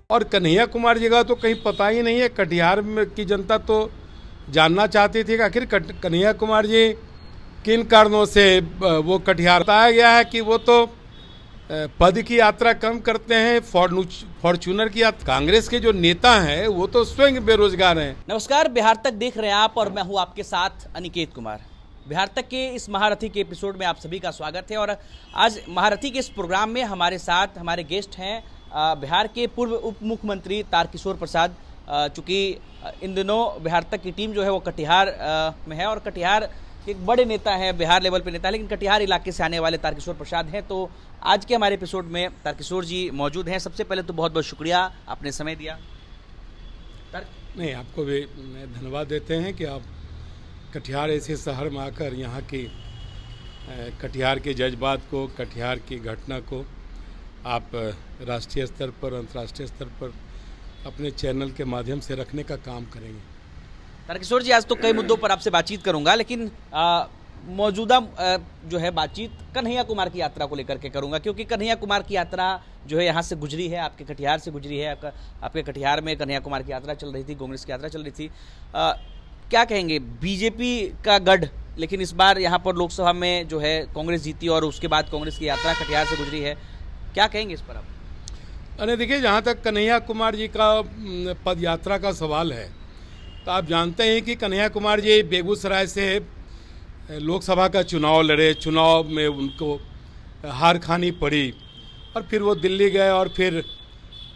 और कन्हैया कुमार जी का तो कहीं पता ही नहीं है। कटिहार में की जनता तो जानना चाहती थी कि आखिर कन्हैया कुमार जी किन कारणों से वो कटिहार। बताया गया है कि वो तो पद की यात्रा कम करते हैं, फॉर्चूनर की यात्रा। कांग्रेस के जो नेता हैं वो तो स्वयं बेरोजगार हैं। नमस्कार, बिहार तक देख रहे हैं आप और मैं हूं आपके साथ अनिकेत कुमार। बिहार तक के इस महारथी के एपिसोड में आप सभी का स्वागत है। और आज महारथी के इस प्रोग्राम में हमारे साथ हमारे गेस्ट हैं बिहार के पूर्व उप मुख्यमंत्री तारकिशोर प्रसाद। चूँकि इन दिनों बिहार तक की टीम जो है वो कटिहार में है और कटिहार के एक बड़े नेता हैं, बिहार लेवल पे नेता है, लेकिन कटिहार इलाके से आने वाले तारकिशोर प्रसाद हैं। तो आज के हमारे एपिसोड में तारकिशोर जी मौजूद हैं। सबसे पहले तो बहुत बहुत शुक्रिया, आपने समय दिया। नहीं, आपको भी धन्यवाद देते हैं कि आप कटिहार ऐसे शहर में आकर यहाँ की कटिहार के जज्बात को, कटिहार की घटना को आप राष्ट्रीय स्तर पर, अंतर्राष्ट्रीय स्तर पर अपने चैनल के माध्यम से रखने का काम करेंगे। तारकिशोर जी, आज तो कई मुद्दों पर आपसे बातचीत करूंगा, लेकिन मौजूदा जो है बातचीत कन्हैया कुमार की यात्रा को लेकर के करूंगा, क्योंकि कन्हैया कुमार की यात्रा जो है यहाँ से गुजरी है, आपके कटिहार से गुजरी है। आपके कटिहार में कन्हैया कुमार की यात्रा चल रही थी, कांग्रेस की यात्रा चल रही थी। क्या कहेंगे, बीजेपी का गढ़, लेकिन इस बार यहाँ पर लोकसभा में जो है कांग्रेस जीती और उसके बाद कांग्रेस की यात्रा कटिहार से गुजरी है। क्या कहेंगे इस पर आप? अरे देखिए, जहाँ तक कन्हैया कुमार जी का पद यात्रा का सवाल है, तो आप जानते हैं कि कन्हैया कुमार जी बेगूसराय से लोकसभा का चुनाव लड़े। चुनाव में उनको हार खानी पड़ी और फिर वो दिल्ली गए और फिर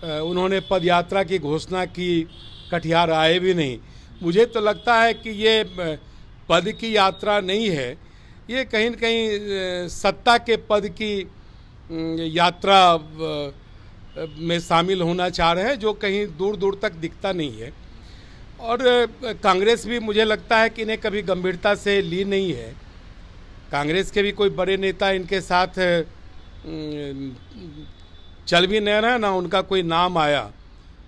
उन्होंने पद यात्रा की घोषणा की, कटिहार आए भी नहीं। मुझे तो लगता है कि ये पद की यात्रा नहीं है, ये कहीं न कहीं सत्ता के पद की यात्रा में शामिल होना चाह रहे हैं, जो कहीं दूर दूर तक दिखता नहीं है। और कांग्रेस भी मुझे लगता है कि इन्हें कभी गंभीरता से ली नहीं है। कांग्रेस के भी कोई बड़े नेता इनके साथ चल भी नहीं रहे, ना उनका कोई नाम आया।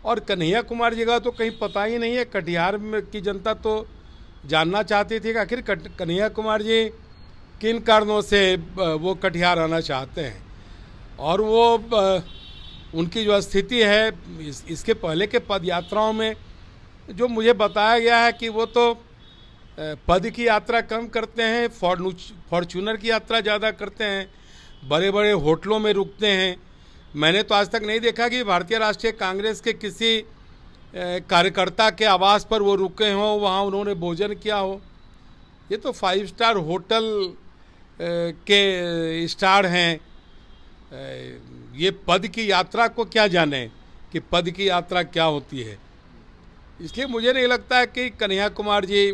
और कन्हैया कुमार जी का तो कहीं पता ही नहीं है। कटिहार में की जनता तो जानना चाहती थी कि आखिर कन्हैया कुमार जी किन कारणों से वो कटिहार आना चाहते हैं। और वो उनकी जो स्थिति है इसके पहले के पद यात्राओं में जो मुझे बताया गया है कि वो तो पद की यात्रा कम करते हैं, फॉर्चूनर की यात्रा ज़्यादा करते हैं, बड़े बड़े होटलों में रुकते हैं। मैंने तो आज तक नहीं देखा कि भारतीय राष्ट्रीय कांग्रेस के किसी कार्यकर्ता के आवास पर वो रुके हों, वहाँ उन्होंने भोजन किया हो। ये तो 5 स्टार होटल के स्टार हैं। ये पद की यात्रा को क्या जाने कि पद की यात्रा क्या होती है। इसलिए मुझे नहीं लगता है कि कन्हैया कुमार जी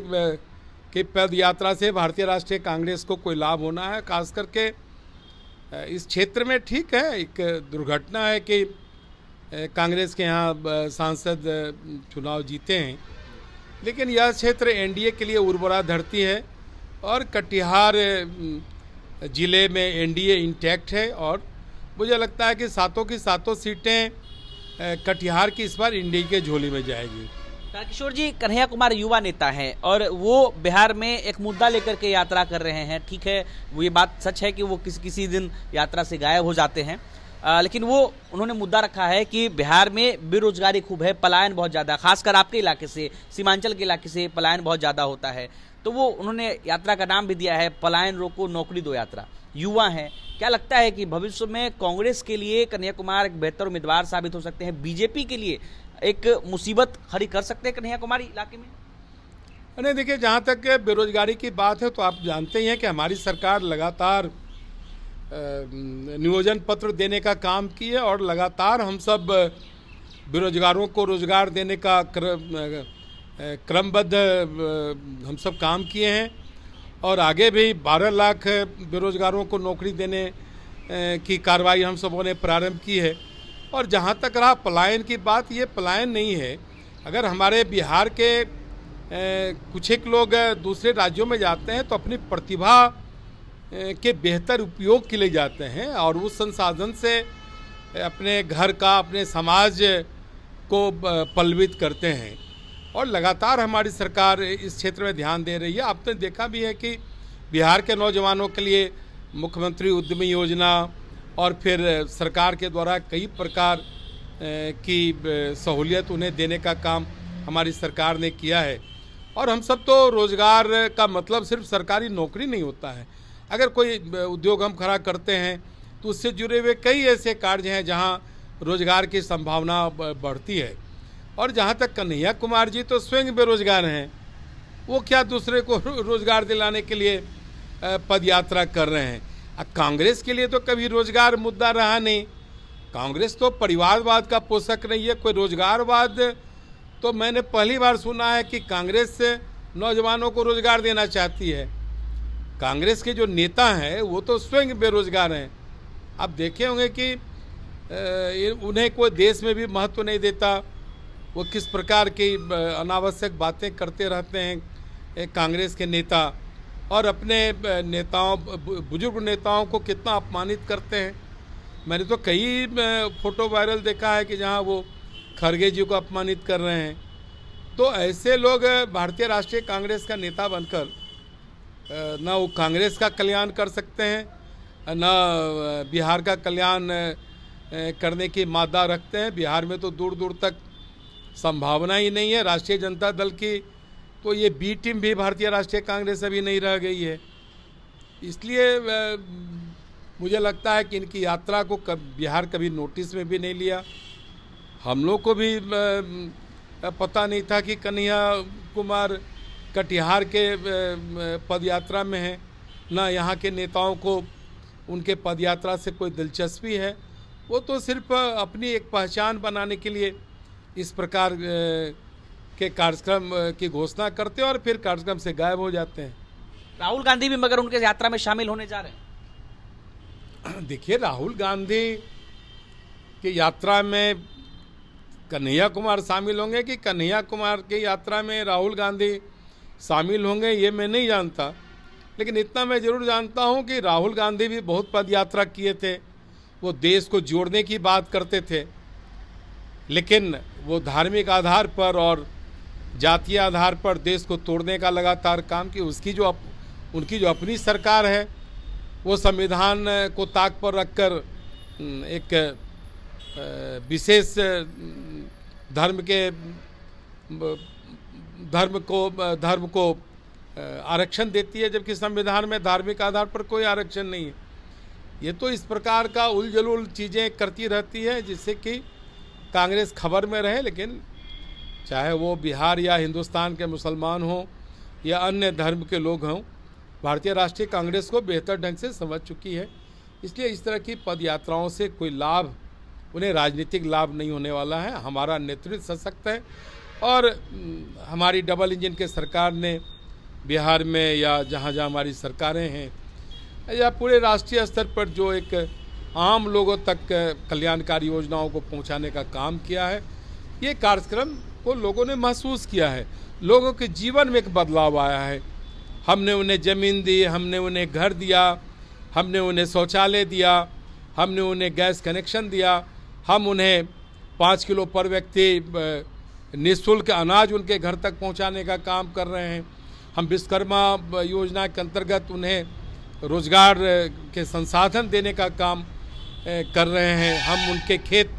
की पद यात्रा से भारतीय राष्ट्रीय कांग्रेस को कोई लाभ होना है। खास करके इस क्षेत्र में ठीक है, एक दुर्घटना है कि कांग्रेस के यहाँ सांसद चुनाव जीते हैं, लेकिन यह क्षेत्र एनडीए के लिए उर्वरा धरती है और कटिहार जिले में एनडीए इंटैक्ट है। और मुझे लगता है कि सातों की सातों सीटें कटिहार की इस बार एनडीए के झोली में जाएगी। तारकिशोर जी, कन्हैया कुमार युवा नेता हैं और वो बिहार में एक मुद्दा लेकर के यात्रा कर रहे हैं। ठीक है, वो ये बात सच है कि वो किसी दिन यात्रा से गायब हो जाते हैं, लेकिन वो उन्होंने मुद्दा रखा है कि बिहार में बेरोजगारी खूब है, पलायन बहुत ज़्यादा, खासकर आपके इलाके से, सीमांचल के इलाके से पलायन बहुत ज़्यादा होता है। तो वो उन्होंने यात्रा का नाम भी दिया है पलायन रोको नौकरी दो यात्रा। युवा हैं, क्या लगता है कि भविष्य में कांग्रेस के लिए कन्हैया कुमार एक बेहतर उम्मीदवार साबित हो सकते हैं? बीजेपी के लिए एक मुसीबत खड़ी कर सकते हैं कन्हैया कुमार इलाके में? नहीं, देखिए, जहाँ तक बेरोजगारी की बात है तो आप जानते ही हैं कि हमारी सरकार लगातार नियोजन पत्र देने का काम की है और लगातार हम सब बेरोजगारों को रोजगार देने का क्रमबद्ध हम सब काम किए हैं। और आगे भी 12 लाख बेरोजगारों को नौकरी देने की कार्रवाई हम सबों ने प्रारंभ की है। और जहाँ तक रहा पलायन की बात, ये पलायन नहीं है। अगर हमारे बिहार के कुछ एक लोग दूसरे राज्यों में जाते हैं तो अपनी प्रतिभा के बेहतर उपयोग के लिए जाते हैं और उस संसाधन से अपने घर का, अपने समाज को पल्लवित करते हैं। और लगातार हमारी सरकार इस क्षेत्र में ध्यान दे रही है। आपने देखा भी है कि बिहार के नौजवानों के लिए मुख्यमंत्री उद्यमी योजना और फिर सरकार के द्वारा कई प्रकार की सहूलियत उन्हें देने का काम हमारी सरकार ने किया है। और हम सब तो रोज़गार का मतलब सिर्फ सरकारी नौकरी नहीं होता है। अगर कोई उद्योग हम खड़ा करते हैं तो उससे जुड़े हुए कई ऐसे कार्य हैं जहां रोज़गार की संभावना बढ़ती है। और जहां तक कन्हैया कुमार जी तो स्वयं बेरोजगार हैं, वो क्या दूसरे को रोज़गार दिलाने के लिए पद यात्रा कर रहे हैं। कांग्रेस के लिए तो कभी रोज़गार मुद्दा रहा नहीं। कांग्रेस तो परिवारवाद का पोषक नहीं है। कोई रोज़गारवाद तो मैंने पहली बार सुना है कि कांग्रेस नौजवानों को रोज़गार देना चाहती है। कांग्रेस के जो नेता हैं वो तो स्वयं बेरोजगार हैं। आप देखे होंगे कि उन्हें कोई देश में भी महत्व नहीं देता। वो किस प्रकार की अनावश्यक बातें करते रहते हैं कांग्रेस के नेता, और अपने नेताओं, बुजुर्ग नेताओं को कितना अपमानित करते हैं। मैंने तो कई फोटो वायरल देखा है कि जहां वो खड़गे जी को अपमानित कर रहे हैं। तो ऐसे लोग भारतीय राष्ट्रीय कांग्रेस का नेता बनकर ना वो कांग्रेस का कल्याण कर सकते हैं, ना बिहार का कल्याण करने की मादा रखते हैं। बिहार में तो दूर दूर तक संभावना ही नहीं है। राष्ट्रीय जनता दल की तो ये बी टीम भी भारतीय राष्ट्रीय कांग्रेस अभी नहीं रह गई है। इसलिए मुझे लगता है कि इनकी यात्रा को बिहार कभी नोटिस में भी नहीं लिया। हम लोग को भी पता नहीं था कि कन्हैया कुमार कटिहार के पद यात्रा में हैं। ना यहाँ के नेताओं को उनके पद यात्रा से कोई दिलचस्पी है। वो तो सिर्फ अपनी एक पहचान बनाने के लिए इस प्रकार के कार्यक्रम की घोषणा करते हैं और फिर कार्यक्रम से गायब हो जाते हैं। राहुल गांधी भी मगर उनके यात्रा में शामिल होने जा रहे हैं। देखिए, राहुल गांधी की यात्रा में कन्हैया कुमार शामिल होंगे कि कन्हैया कुमार की यात्रा में राहुल गांधी शामिल होंगे, ये मैं नहीं जानता। लेकिन इतना मैं जरूर जानता हूं कि राहुल गांधी भी बहुत पद यात्रा किए थे। वो देश को जोड़ने की बात करते थे, लेकिन वो धार्मिक आधार पर और जातीय आधार पर देश को तोड़ने का लगातार काम किया। उनकी जो अपनी सरकार है वो संविधान को ताक पर रखकर एक विशेष धर्म को आरक्षण देती है, जबकि संविधान में धार्मिक आधार पर कोई आरक्षण नहीं है। ये तो इस प्रकार का उलझुल चीज़ें करती रहती है जिससे कि कांग्रेस खबर में रहे। लेकिन चाहे वो बिहार या हिंदुस्तान के मुसलमान हों या अन्य धर्म के लोग हों, भारतीय राष्ट्रीय कांग्रेस को बेहतर ढंग से समझ चुकी है। इसलिए इस तरह की पद यात्राओं से कोई लाभ, उन्हें राजनीतिक लाभ नहीं होने वाला है। हमारा नेतृत्व सशक्त है और हमारी डबल इंजन के सरकार ने बिहार में या जहाँ जहाँ हमारी सरकारें हैं या पूरे राष्ट्रीय स्तर पर जो एक आम लोगों तक कल्याणकारी योजनाओं को पहुंचाने का काम किया है, ये कार्यक्रम को लोगों ने महसूस किया है। लोगों के जीवन में एक बदलाव आया है। हमने उन्हें ज़मीन दी, हमने उन्हें घर दिया, हमने उन्हें शौचालय दिया, हमने उन्हें गैस कनेक्शन दिया, हम उन्हें 5 किलो पर व्यक्ति निःशुल्क अनाज उनके घर तक पहुंचाने का काम कर रहे हैं। हम विश्वकर्मा योजना के अंतर्गत उन्हें रोजगार के संसाधन देने का काम कर रहे हैं। हम उनके खेत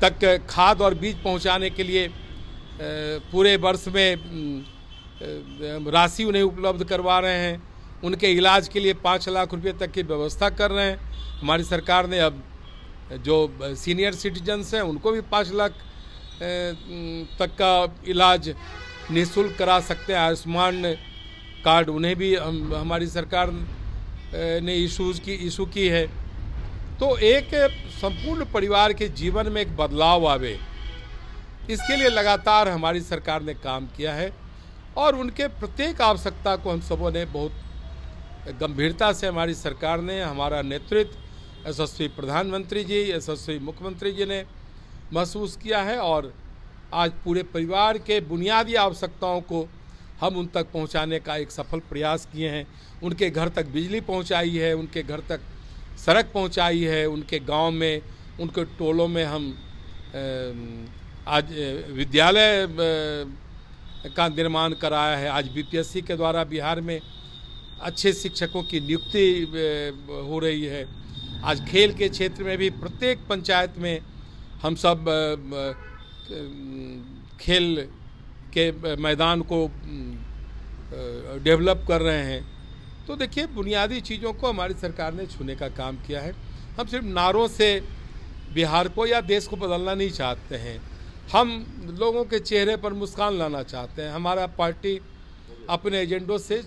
तक खाद और बीज पहुंचाने के लिए पूरे वर्ष में राशि उन्हें उपलब्ध करवा रहे हैं। उनके इलाज के लिए 5 लाख रुपए तक की व्यवस्था कर रहे हैं। हमारी सरकार ने अब जो सीनियर सिटीजन्स हैं उनको भी 5 लाख तक का इलाज निःशुल्क करा सकते हैं। आयुष्मान कार्ड उन्हें भी हमारी सरकार ने इशू की है। तो एक संपूर्ण परिवार के जीवन में एक बदलाव आवे, इसके लिए लगातार हमारी सरकार ने काम किया है और उनके प्रत्येक आवश्यकता को हम सबों ने बहुत गंभीरता से, हमारी सरकार ने, हमारा नेतृत्व, यशस्वी प्रधानमंत्री जी, यशस्वी मुख्यमंत्री जी ने महसूस किया है। और आज पूरे परिवार के बुनियादी आवश्यकताओं को हम उन तक पहुंचाने का एक सफल प्रयास किए हैं। उनके घर तक बिजली पहुंचाई है, उनके घर तक सड़क पहुंचाई है, उनके गांव में, उनके टोलों में हम आज विद्यालय का निर्माण कराया है। आज बीपीएससी के द्वारा बिहार में अच्छे शिक्षकों की नियुक्ति हो रही है। आज खेल के क्षेत्र में भी प्रत्येक पंचायत में हम सब खेल के मैदान को डेवलप कर रहे हैं। तो देखिए, बुनियादी चीज़ों को हमारी सरकार ने छूने का काम किया है। हम सिर्फ नारों से बिहार को या देश को बदलना नहीं चाहते हैं, हम लोगों के चेहरे पर मुस्कान लाना चाहते हैं। हमारा पार्टी अपने एजेंडों से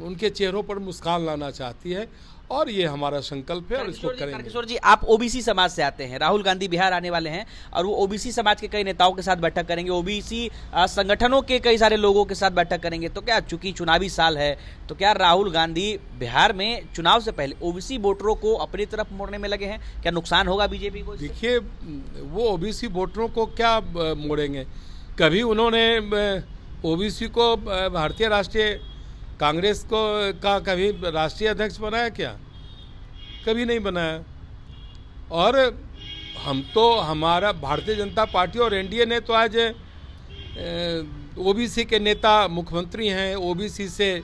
उनके चेहरों पर मुस्कान लाना चाहती है और ये हमारा संकल्प है और इसको करेंगे। किशोर जी, आप ओबीसी समाज से आते हैं, राहुल गांधी बिहार आने वाले हैं और वो ओबीसी समाज के कई नेताओं के साथ बैठक करेंगे, ओबीसी संगठनों के कई सारे लोगों के साथ बैठक करेंगे। तो क्या, चूंकि चुनावी साल है, तो क्या राहुल गांधी बिहार में चुनाव से पहले ओबीसी वोटरों को अपनी तरफ मोड़ने में लगे हैं? क्या नुकसान होगा बीजेपी को? देखिए, वो ओबीसी वोटरों को क्या मोड़ेंगे? कभी उन्होंने ओबीसी को भारतीय राष्ट्रीय कांग्रेस को का कभी राष्ट्रीय अध्यक्ष बनाया क्या? कभी नहीं बनाया। और हम तो, हमारा भारतीय जनता पार्टी और एनडीए ने तो आज ओबीसी के नेता मुख्यमंत्री हैं, ओबीसी से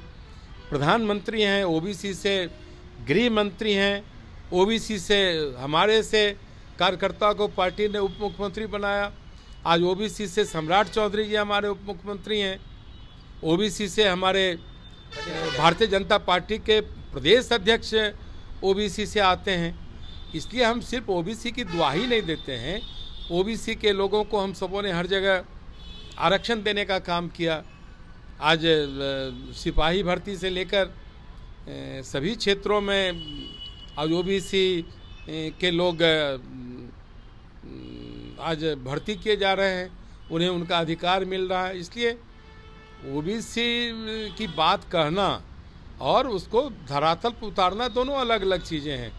प्रधानमंत्री हैं, ओबीसी से गृह मंत्री हैं, ओबीसी से हमारे से कार्यकर्ता को पार्टी ने उप मुख्यमंत्री बनाया। आज ओबीसी से सम्राट चौधरी जी हमारे उप मुख्यमंत्री हैं, ओबीसी से हमारे भारतीय जनता पार्टी के प्रदेश अध्यक्ष ओबीसी से आते हैं। इसलिए हम सिर्फ ओबीसी की दुआही नहीं देते हैं, ओबीसी के लोगों को हम सबों ने हर जगह आरक्षण देने का काम किया। आज सिपाही भर्ती से लेकर सभी क्षेत्रों में आज ओबीसी के लोग आज भर्ती किए जा रहे हैं, उन्हें उनका अधिकार मिल रहा है। इसलिए ओबीसी की बात कहना और उसको धरातल पर उतारना दोनों अलग अलग चीज़ें हैं।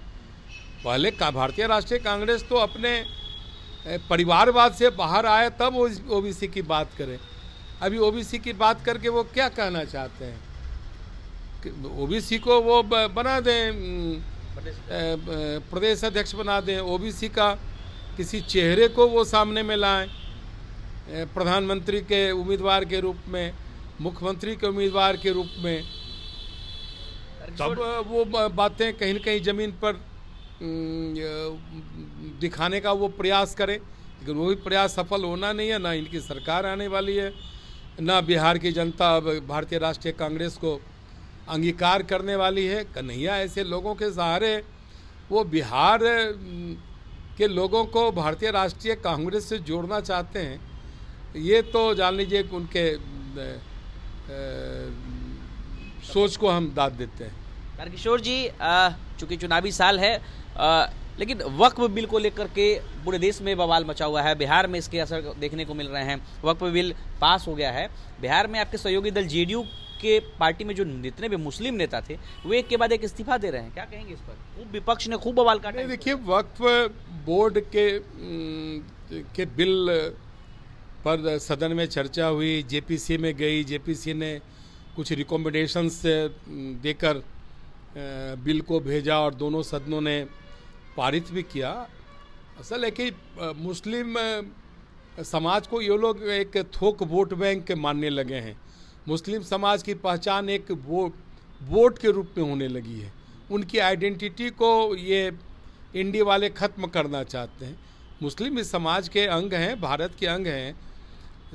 पहले भारतीय राष्ट्रीय कांग्रेस तो अपने परिवारवाद से बाहर आए तब ओबीसी की बात करें। अभी ओबीसी की बात करके वो क्या कहना चाहते हैं? ओबीसी को वो बना दें, प्रदेश अध्यक्ष बना दें, ओबीसी का किसी चेहरे को वो सामने में लाएं, प्रधानमंत्री के उम्मीदवार के रूप में, मुख्यमंत्री के उम्मीदवार के रूप में। तब वो बातें कहीं न कहीं ज़मीन पर दिखाने का वो प्रयास करें, लेकिन वो भी प्रयास सफल होना नहीं है। ना इनकी सरकार आने वाली है, ना बिहार की जनता भारतीय राष्ट्रीय कांग्रेस को अंगीकार करने वाली है। कन्हैया ऐसे लोगों के सहारे वो बिहार के लोगों को भारतीय राष्ट्रीय कांग्रेस से जोड़ना चाहते हैं। ये तो जान लीजिए कि उनके सोच को हम दाद देते हैं। तारकिशोर जी, चूंकि चुनावी साल है, लेकिन वक्फ बिल को लेकर के पूरे देश में बवाल मचा हुआ है, बिहार में इसके असर देखने को मिल रहे हैं। वक्फ बिल पास हो गया है, बिहार में आपके सहयोगी दल जेडीयू के पार्टी में जो जितने भी मुस्लिम नेता थे वो एक के बाद एक इस्तीफा दे रहे हैं, क्या कहेंगे इस पर? खूब विपक्ष ने खूब बवाल काटा। देखिए, वक्फ बोर्ड के बिल पर सदन में चर्चा हुई, जेपीसी में गई, जेपीसी ने कुछ रिकमेंडेशंस देकर बिल को भेजा और दोनों सदनों ने पारित भी किया। असल है कि मुस्लिम समाज को ये लोग एक थोक वोट बैंक मानने लगे हैं। मुस्लिम समाज की पहचान एक वोट के रूप में होने लगी है। उनकी आइडेंटिटी को ये इंडिया वाले ख़त्म करना चाहते हैं। मुस्लिम इस समाज के अंग हैं, भारत के अंग हैं।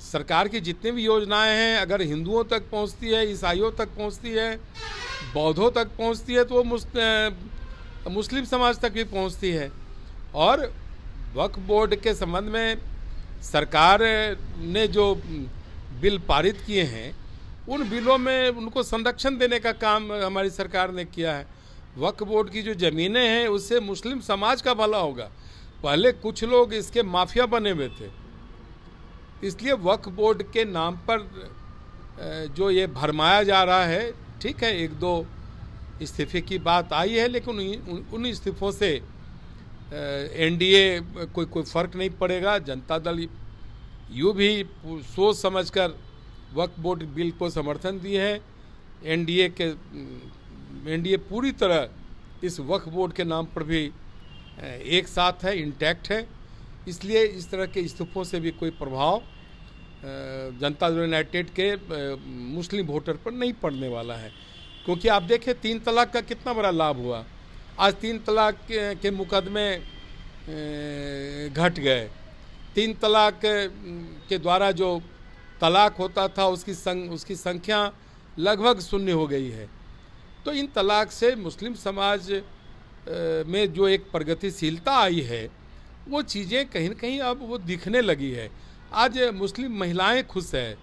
सरकार की जितनी भी योजनाएं हैं, अगर हिंदुओं तक पहुंचती है, ईसाइयों तक पहुंचती है, बौद्धों तक पहुंचती है, तो वो मुस्लिम समाज तक भी पहुंचती है। और वक्फ बोर्ड के संबंध में सरकार ने जो बिल पारित किए हैं, उन बिलों में उनको संरक्षण देने का काम हमारी सरकार ने किया है। वक्फ बोर्ड की जो ज़मीनें हैं, उससे मुस्लिम समाज का भला होगा। पहले कुछ लोग इसके माफिया बने हुए थे, इसलिए वक्फ बोर्ड के नाम पर जो ये भरमाया जा रहा है, ठीक है, एक दो इस्तीफे की बात आई है, लेकिन उन इस्तीफों से एनडीए कोई फ़र्क नहीं पड़ेगा। जनता दल यूँ भी सोच समझकर वक्फ बोर्ड बिल को समर्थन दिए है। एनडीए पूरी तरह इस वक्फ बोर्ड के नाम पर भी एक साथ है, इंटैक्ट है। इसलिए इस तरह के इस्तीफों से भी कोई प्रभाव जनता दल यूनाइटेड के मुस्लिम वोटर पर नहीं पड़ने वाला है। क्योंकि आप देखें 3 तलाक का कितना बड़ा लाभ हुआ। आज 3 तलाक के मुकदमे घट गए। 3 तलाक के द्वारा जो तलाक होता था उसकी संख्या लगभग शून्य हो गई है। तो इन तलाक से मुस्लिम समाज में जो एक प्रगतिशीलता आई है वो चीज़ें कहीं न कहीं अब वो दिखने लगी है। आज मुस्लिम महिलाएं खुश हैं।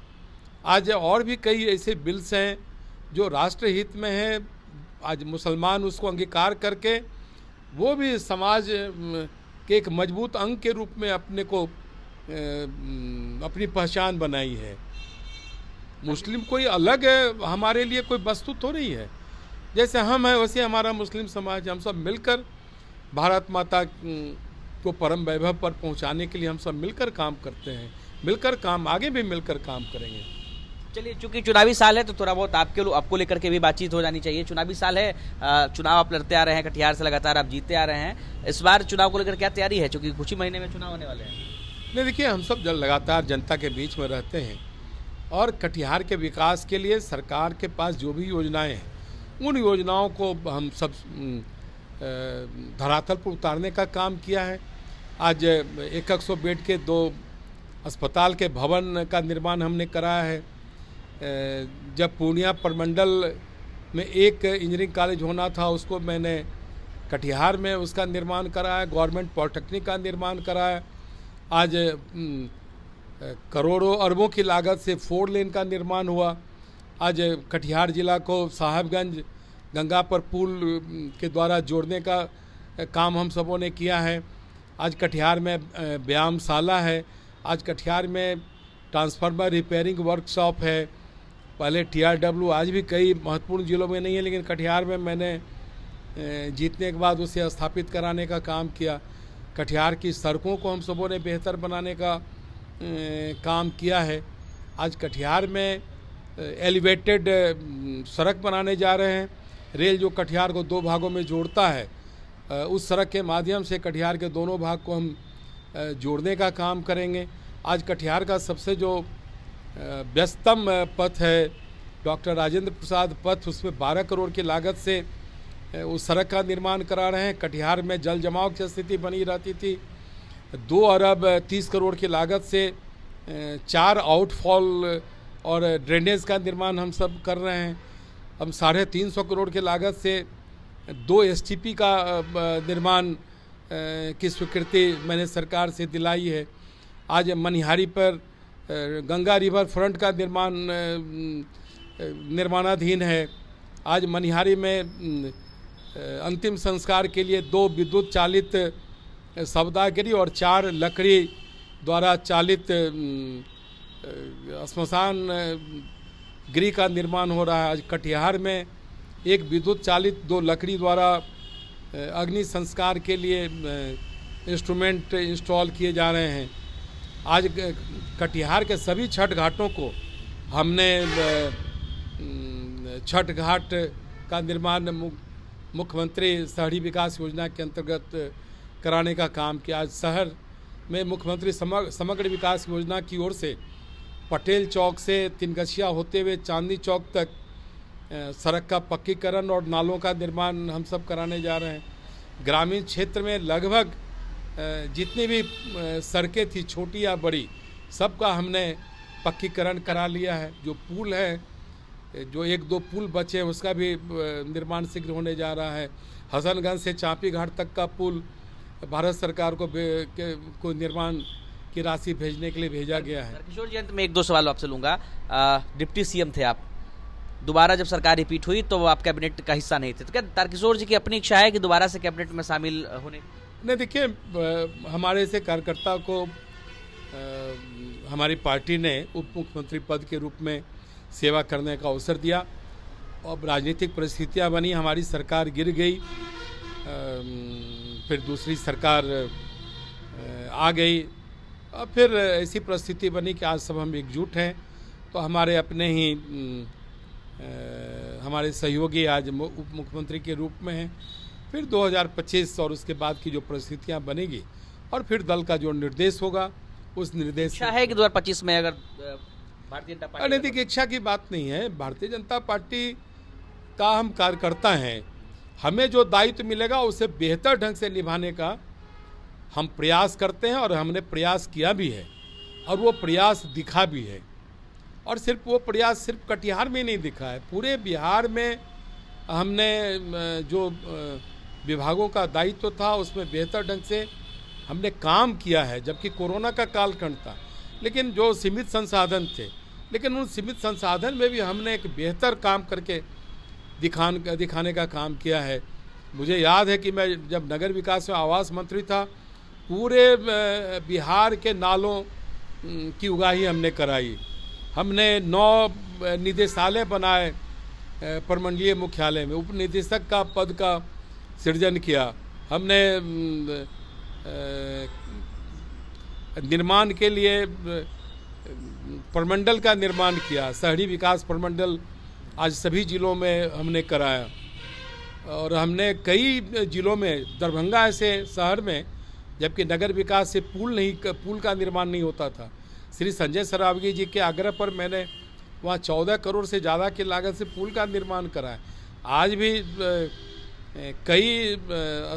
आज और भी कई ऐसे बिल्स हैं जो राष्ट्र हित में हैं। आज मुसलमान उसको अंगीकार करके वो भी समाज के एक मजबूत अंग के रूप में अपने को अपनी पहचान बनाई है। मुस्लिम कोई अलग हमारे लिए कोई वस्तु तो नहीं है। जैसे हम हैं वैसे हमारा मुस्लिम समाज, हम सब मिलकर भारत माता को परम वैभव पर पहुंचाने के लिए हम सब मिलकर काम करते हैं। मिलकर काम आगे भी मिलकर काम करेंगे। चलिए, चूंकि चुनावी साल है तो थोड़ा बहुत आपको लेकर के भी बातचीत हो जानी चाहिए। चुनावी साल है, चुनाव आप लड़ते आ रहे हैं, कटिहार से लगातार आप जीतते आ रहे हैं। इस बार चुनाव को लेकर क्या तैयारी है, चूंकि कुछ ही महीने में चुनाव होने वाले हैं? नहीं, देखिए, हम सब लगातार जनता के बीच में रहते हैं और कटिहार के विकास के लिए सरकार के पास जो भी योजनाएं हैं उन योजनाओं को हम सब धरातल पर उतारने का काम किया है। आज 100 बेड के 2 अस्पताल के भवन का निर्माण हमने कराया है। जब पूर्णिया प्रमंडल में एक इंजीनियरिंग कॉलेज होना था उसको मैंने कटिहार में उसका निर्माण कराया। गवर्नमेंट पॉलिटेक्निक का निर्माण कराया। आज करोड़ों अरबों की लागत से 4 लेन का निर्माण हुआ। आज कटिहार जिला को साहबगंज गंगा पर पुल के द्वारा जोड़ने का काम हम सबों ने किया है। आज कटिहार में व्यायामशाला है। आज कटिहार में ट्रांसफार्मर रिपेयरिंग वर्कशॉप है। पहले TRW आज भी कई महत्वपूर्ण जिलों में नहीं है, लेकिन कटिहार में मैंने जीतने के बाद उसे स्थापित कराने का काम किया। कटिहार की सड़कों को हम सबों ने बेहतर बनाने का काम किया है। आज कटिहार में एलिवेटेड सड़क बनाने जा रहे हैं। रेल जो कटिहार को 2 भागों में जोड़ता है, उस सड़क के माध्यम से कटिहार के दोनों भाग को हम जोड़ने का काम करेंगे। आज कटिहार का सबसे जो व्यस्तम पथ है डॉक्टर राजेंद्र प्रसाद पथ, उसमें 12 करोड़ की लागत से उस सड़क का निर्माण करा रहे हैं। कटिहार में जल जमाव की स्थिति बनी रहती थी। 2 अरब 30 करोड़ की लागत से 4 आउटफॉल और ड्रेनेज का निर्माण हम सब कर रहे हैं। हम 350 करोड़ की लागत से 2 STP का निर्माण की स्वीकृति मैंने सरकार से दिलाई है। आज मनिहारी पर गंगा रिवर फ्रंट का निर्माणाधीन है। आज मनिहारी में अंतिम संस्कार के लिए 2 विद्युत चालित शवदाहगिरी और 4 लकड़ी द्वारा चालित श्मशान गृह का निर्माण हो रहा है। आज कटिहार में 1 विद्युत चालित 2 लकड़ी द्वारा अग्नि संस्कार के लिए इंस्ट्रूमेंट इंस्टॉल किए जा रहे हैं। आज कटिहार के सभी छठ घाटों को हमने छठ घाट का निर्माण मुख्यमंत्री शहरी विकास योजना के अंतर्गत कराने का काम किया। आज शहर में मुख्यमंत्री समग्र विकास योजना की ओर से पटेल चौक से तिनगछिया होते हुए चांदनी चौक तक सड़क का पक्कीकरण और नालों का निर्माण हम सब कराने जा रहे हैं। ग्रामीण क्षेत्र में लगभग जितनी भी सड़कें थी, छोटी या बड़ी, सबका हमने पक्कीकरण करा लिया है। जो पुल है, जो 1-2 पुल बचे उसका भी निर्माण शीघ्र होने जा रहा है। हसनगंज से चांपी घाट तक का पुल भारत सरकार को निर्माण की राशि भेजने के लिए भेजा गया है। किशोर जी, अंत में 1-2 सवाल आपसे लूँगा। डिप्टी CM थे आप, दोबारा जब सरकार रिपीट हुई तो वो आप कैबिनेट का हिस्सा नहीं थे, तो क्या तारकिशोर जी की अपनी इच्छा है कि दोबारा से कैबिनेट में शामिल होने? नहीं, देखिए, हमारे से कार्यकर्ता को हमारी पार्टी ने उप मुख्यमंत्री पद के रूप में सेवा करने का अवसर दिया। अब राजनीतिक परिस्थितियां बनी, हमारी सरकार गिर गई, फिर दूसरी सरकार आ गई, और फिर ऐसी परिस्थिति बनी कि आज सब हम एकजुट हैं। तो हमारे अपने ही हमारे सहयोगी आज उप मुख्यमंत्री के रूप में हैं। फिर 2025 और उसके बाद की जो परिस्थितियां बनेगी और फिर दल का जो निर्देश होगा उस निर्देश इच्छा है कि 2025 में अगर भारतीय जनता पार्टी, अनैतिक इच्छा की बात नहीं है। भारतीय जनता पार्टी का हम कार्यकर्ता हैं, हमें जो दायित्व मिलेगा उसे बेहतर ढंग से निभाने का हम प्रयास करते हैं और हमने प्रयास किया भी है और वो प्रयास दिखा भी है। और सिर्फ वो प्रयास सिर्फ कटिहार में नहीं दिखा है, पूरे बिहार में हमने जो विभागों का दायित्व था उसमें बेहतर ढंग से हमने काम किया है। जबकि कोरोना का कालखंड था, लेकिन जो सीमित संसाधन थे, लेकिन उन सीमित संसाधन में भी हमने एक बेहतर काम करके दिखाने का काम किया है। मुझे याद है कि मैं जब नगर विकास में आवास मंत्री था, पूरे बिहार के नालों की उगाही हमने कराई। हमने 9 निदेशालय बनाए प्रमंडलीय मुख्यालय में, उप निदेशक का पद का सृजन किया। हमने निर्माण के लिए प्रमंडल का निर्माण किया, शहरी विकास प्रमंडल आज सभी जिलों में हमने कराया। और हमने कई जिलों में, दरभंगा ऐसे शहर में जबकि नगर विकास से पुल का निर्माण नहीं होता था, श्री संजय सरावगी जी के आग्रह पर मैंने वहाँ 14 करोड़ से ज़्यादा की लागत से पुल का निर्माण कराया। आज भी कई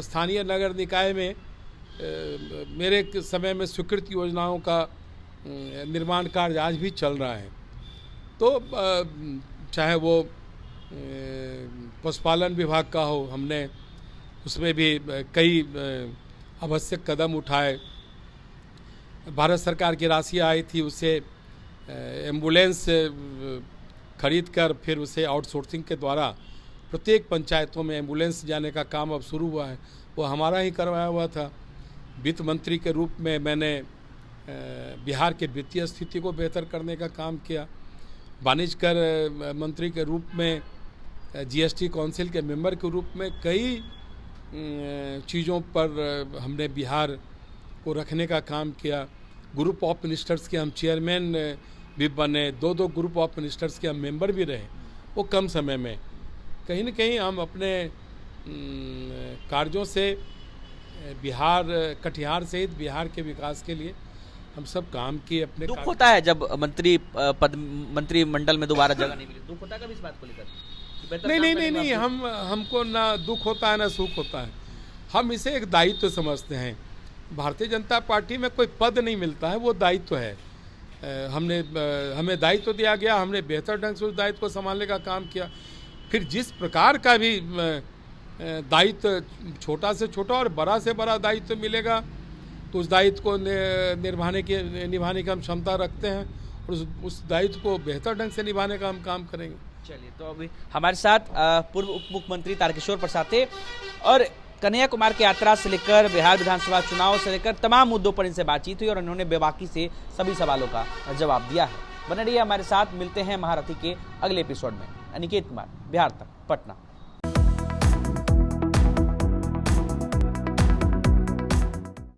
स्थानीय नगर निकाय में मेरे समय में स्वीकृत योजनाओं का निर्माण कार्य आज भी चल रहा है। तो चाहे वो पशुपालन विभाग का हो, हमने उसमें भी कई आवश्यक कदम उठाए। भारत सरकार की राशि आई थी, उससे एम्बुलेंस खरीद कर फिर उसे आउटसोर्सिंग के द्वारा प्रत्येक पंचायतों में एम्बुलेंस जाने का काम अब शुरू हुआ है। वो हमारा ही करवाया हुआ था। वित्त मंत्री के रूप में मैंने बिहार के वित्तीय स्थिति को बेहतर करने का काम किया। वाणिज्य कर मंत्री के रूप में, जीएसटी काउंसिल के मेंबर के रूप में कई चीज़ों पर हमने बिहार को रखने का काम किया। ग्रुप ऑफ मिनिस्टर्स के हम चेयरमैन भी बने, 2 ग्रुप ऑफ मिनिस्टर्स के हम मेंबर भी रहे। वो कम समय में कहीं न कहीं हम अपने कार्यों से बिहार, कटिहार सहित बिहार के विकास के लिए हम सब काम किए। अपने दुख होता है जब मंत्रिमंडल में दोबारा जगह नहीं मिली, दुख होता है कभी इस बात को लेकर? नहीं, हमको ना दुख होता है ना सुख होता है। हम इसे एक दायित्व समझते हैं। भारतीय जनता पार्टी में कोई पद नहीं मिलता है, वो दायित्व है। हमें दायित्व दिया गया, हमने बेहतर ढंग से उस दायित्व को संभालने का काम किया। फिर जिस प्रकार का भी दायित्व, छोटा से छोटा और बड़ा से बड़ा दायित्व मिलेगा, तो उस दायित्व को निभाने की हम क्षमता रखते हैं और उस दायित्व को बेहतर ढंग से निभाने का हम काम करेंगे। चलिए, तो अभी हमारे साथ पूर्व उप मुख्यमंत्री तारकिशोर प्रसाद थे और कन्हैया कुमार की यात्रा से लेकर बिहार विधानसभा चुनाव से लेकर तमाम मुद्दों पर इनसे बातचीत हुई और उन्होंने बेबाकी से सभी सवालों का जवाब दिया है। बने रहिए हमारे साथ, मिलते हैं महारथी के अगले एपिसोड में। अनिकेत कुमार, बिहार तक, पटना।